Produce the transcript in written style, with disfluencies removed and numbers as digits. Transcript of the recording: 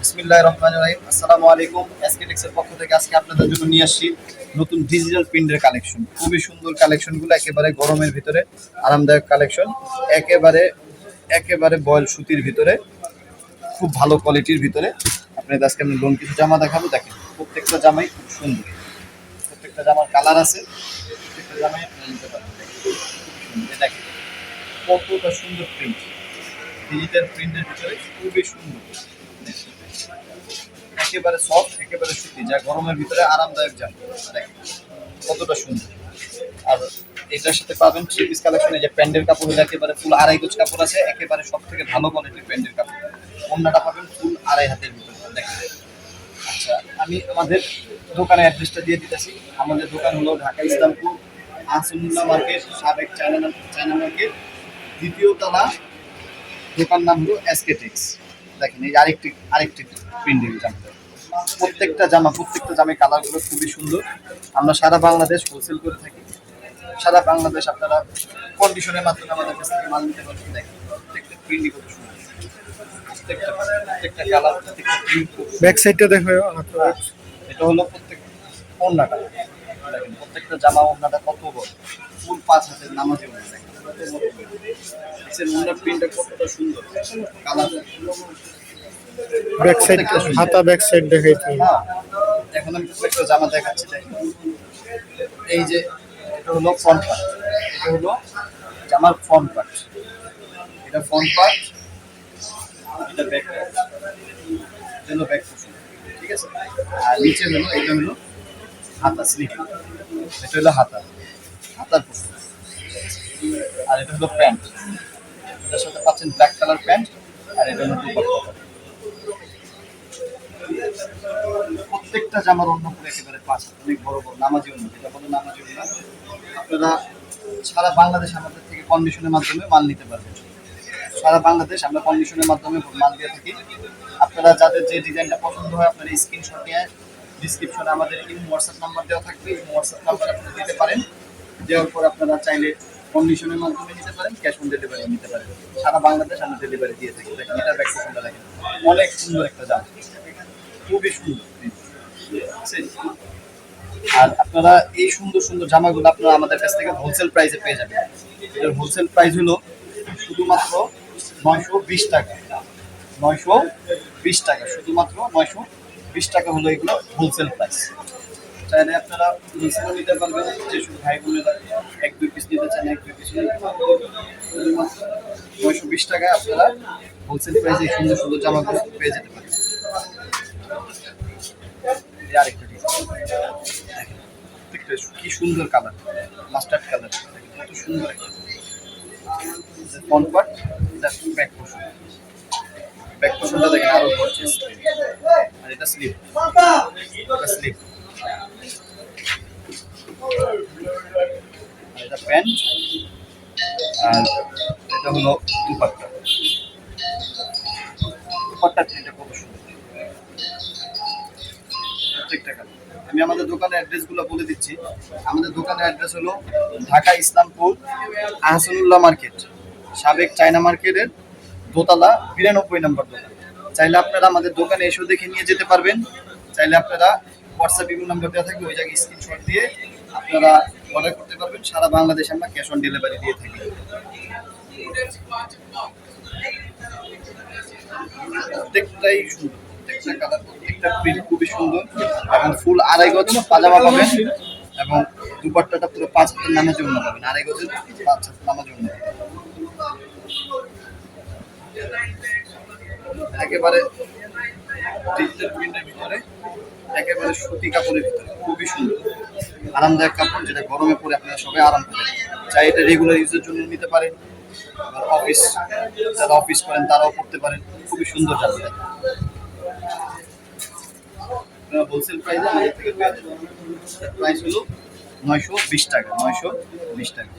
বিসমিল্লাহির রহমানির রহিম। আসসালামু আলাইকুম। এসকেটেক্সের পক্ষ থেকে আজকে আপনাদের জন্য নিয়ে আসছি নতুন ডিজিটাল প্রিন্টের কালেকশন। খুবই সুন্দর কালেকশনগুলো, একেবারে গরমের ভিতরে আরামদায়ক কালেকশন। একেবারে একেবারে বয়েল সুতির ভিতরে, খুব ভালো কোয়ালিটির ভিতরে। আপনাদের আজকে আমি লোন কিছু জামা দেখাবো। দেখেন প্রত্যেকটা জামাই খুব সুন্দর, প্রত্যেকটা জামার কালার আছে, প্রত্যেকটা জামাই আপনি নিতে পারবেন। দেখেন কতটা সুন্দর প্রিন্ট, ডিজিটাল প্রিন্টের ভিতরে খুবই সুন্দর, একেবারে সফট, একেবারে সুতি, যা গরমের ভিতরে আরামদায়ক জামা। দেখেন কতটা সুন্দর। আর এটার সাথে পাবেন থ্রি পিস কালেকশন। এই যে প্যান্টের কাপড় হলে একেবারে ফুল আড়াই গজ কাপড় আছে, একেবারে সব থেকে ভালো কোয়ালিটির প্যান্টের কাপড়। অন্যটা পাবেন ফুল আড়াই হাতের ভিতরে। দেখেন, আচ্ছা আমি আমাদের দোকানের অ্যাড্রেসটা দিয়ে দিতেছি। আমাদের দোকান হলো ঢাকা ইসলামপুর আহসানুল্লাহ মার্কেট, সাবেক চায়না মার্কেট, দ্বিতীয় তলা। দোকান নাম হলো এসকেটেক্স। দেখেন এই আরেকটি প্রিন্টের জামা। প্রত্যেকটা জামায় কালারগুলো খুবই সুন্দর। আমরা সারা বাংলাদেশ হোলসেল করে থাকি। সারা বাংলাদেশ আপনারা কন্ডিশনের মাধ্যমে আমাদের কাছ থেকে মাল নিতে পারবেন। দেখেন প্রত্যেকটা প্রিন্টই কত সুন্দর, প্রত্যেকটা কালার, প্রত্যেকটা প্রিন্ট। ব্যাক সাইডটা দেখো। এটা হলো প্রত্যেক ওড়নাটা। দেখেন প্রত্যেকটা জামা ওড়নাটা কত বড়, ফুল 5 হাতের নামাজি ওড়না। দেখেন ওড়নার প্রিন্টটা কতটা সুন্দর, কালার। ব্যাক সাইড, হাতা ব্যাক সাইড দেখাইতে হবে। এখন আমি প্রত্যেকটা জামা দেখাচ্ছি। দেখেন এই যে এটা হলো ফ্রন্ট পার্ট, এটা হলো জামার ফ্রন্ট পার্ট, এটা ফ্রন্ট পার্ট, এটা ব্যাক পার্ট, এটা হলো ব্যাক পোর্শন, ঠিক আছে। আর নিচে হলো এটা হলো হাতা স্লিভ, এটা হলো হাতার পোর্শন। আর এটা হলো প্যান্ট, এটার সাথে পাচ্ছেন ব্ল্যাক কালার প্যান্ট। আর এটা হলো দুপাট্টা। প্রত্যেকটা জামার অন্য করে একেবারে 5 হাত, অনেক বড় বড় নামাজি অন্য, যেটা বলো নামাজি অন্য। আপনারা সারা বাংলাদেশ আমাদের থেকে কন্ডিশনের মাধ্যমে মাল নিতে পারবেন। সারা বাংলাদেশ আমরা কন্ডিশনের মাধ্যমে মাল দিয়ে থাকি। আপনারা যাদের যে ডিজাইনটা পছন্দ হয়, আপনারা স্ক্রিনশট নিয়ে ডিসক্রিপশনে আমাদের হোয়াটসঅ্যাপ নাম্বার দেওয়া থাকবে, এই হোয়াটসঅ্যাপ নাম্বার আপনারা দিতে পারেন। দেওয়ার পর আপনারা চাইলে কন্ডিশনের মাধ্যমে নিতে পারেন, ক্যাশ অন ডেলিভারি নিতে পারেন। সারা বাংলাদেশ আমরা ডেলিভারি দিয়ে থাকি। দেখেন এটা ব্যাক পছন্দ, দেখেন অনেক সুন্দর একটা জামা, খুবই সুন্দর। আর আপনারা এই সুন্দর সুন্দর জামাগুলো আপনারা আমাদের কাছ থেকে হোলসেল প্রাইসে পেয়ে যাবেন। এটার হোলসেল প্রাইস হলো শুধুমাত্র 920 টাকা। 920 টাকা, শুধুমাত্র 920 টাকা হলো এগুলো হোলসেল প্রাইস। চাইলে আপনারা হোলসেলও নিতে পারবেন। যেসব ভাই বোনেরা 1-2 পিস নিতে চান, 1-2 পিস শুধুমাত্র 920 টাকায় আপনারা হোলসেল প্রাইসে সুন্দর সুন্দর জামাগুলো পেয়ে যেতে পারেন। আরেকটা কি সুন্দর কালার, মাস্টার্ড কালার, কত সুন্দর একটা front part, back portion. Back পোর্শনটা দেখেন আরো গর্জিয়াস। আর এটা স্লিপ, এটা স্লিপ, এটা প্যান্ট। আর এটা হলো দুপাট্টা। দুপাট্টা এটা কত সুন্দর, প্রত্যেকটা কালার। আমি আমাদের দোকানের অ্যাড্রেসগুলো বলে দিচ্ছি। আমাদের দোকানের অ্যাড্রেস হলো ঢাকা ইসলামপুর আহসানুল্লাহ মার্কেট, সাবেক চায়না মার্কেটের দোতলা 92 নম্বর দোকান। চাইলে আপনারা আমাদের দোকানে এসেও দেখে নিয়ে যেতে পারবেন। চাইলে আপনারা হোয়াটসঅ্যাপ বিভিন্ন নাম্বার দেওয়া থাকবে, ওই জায়গায় স্ক্রিনশট দিয়ে আপনারা অর্ডার করতে পারবেন। সারা বাংলাদেশে আমরা ক্যাশ অন ডেলিভারি দিয়ে থাকি। প্রত্যেকটাই সুন্দর, প্রত্যেকটা কালার, প্রত্যেকটা প্রিন্ট খুবই সুন্দর। এবং ফুল আড়াই গজ পাজামা পাবেন, এবং দুপাট্টাটা পুরো 5 হাতের নামাজি ওড়না পাবেন। আড়াই গজের 5 হাতের নামাজি ওড়না, একেবারে ডিজিটাল প্রিন্টের ভিতরে, একেবারে সুতি কাপড়ের ভিতরে, খুবই সুন্দর আরামদায়ক কাপড়, যেটা গরমে পরে আপনারা সবাই আরাম পাবেন। চাই এটা রেগুলার ইউজের জন্য নিতে পারেন, অফিস যারা অফিস করেন তারাও করতে পারেন। খুবই সুন্দর জামা। হোলসেল প্রাইসে আমাদের থেকে পেয়ে যাবেন। প্রাইস হলো 920 টাকা, 920 টাকা।